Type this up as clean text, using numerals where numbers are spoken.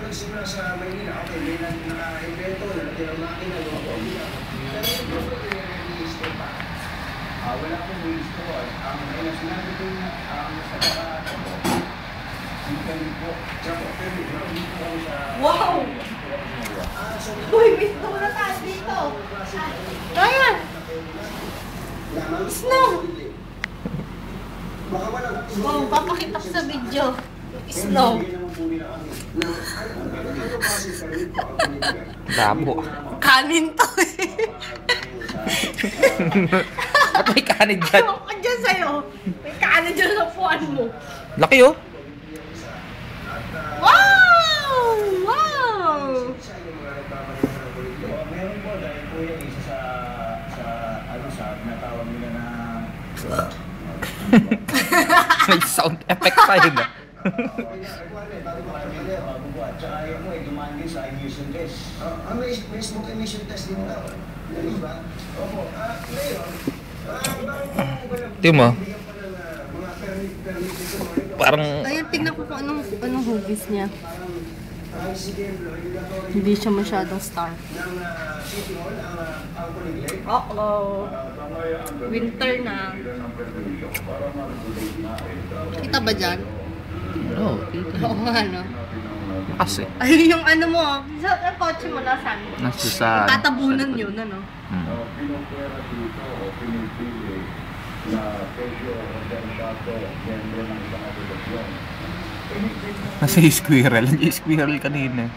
nagsimula sa Maynila, okay, may naka-invento, nalagyan ng makina, pero yung problema yung nag-i-step pa. Wala akong gusto. Ang sinabi ko sa pagkakato ko, wow! Uy, gusto ko na tayo dito. Ryan! Snow! Wow, papakita ko sa video. Snow. Labo. Kanin to eh. Ba't may kanin dyan? Ewan ko dyan sa'yo. May kanin dyan sa puwan mo. Laki oh. Wow! Wow! Meron po dahil po yan isa sa natawag nila na May sound effect pa yun ah. tsaka yun mo, dumaan din sa emission test. May smoke emission test din daw. Di ba? Opo. Ngayon, Tingnan mo. Parang Ayun, tignan ko kung anong hugis niya. Hindi siya masyadong star. Uh-oh. Winter na. Kita ba dyan? oh, Oo nga, no? kasi Ay, yung ano mo, sa kotse mo nasan? nasa sa Tatabunan yun, ano? nasa squirrel. Yung squirrel kanina.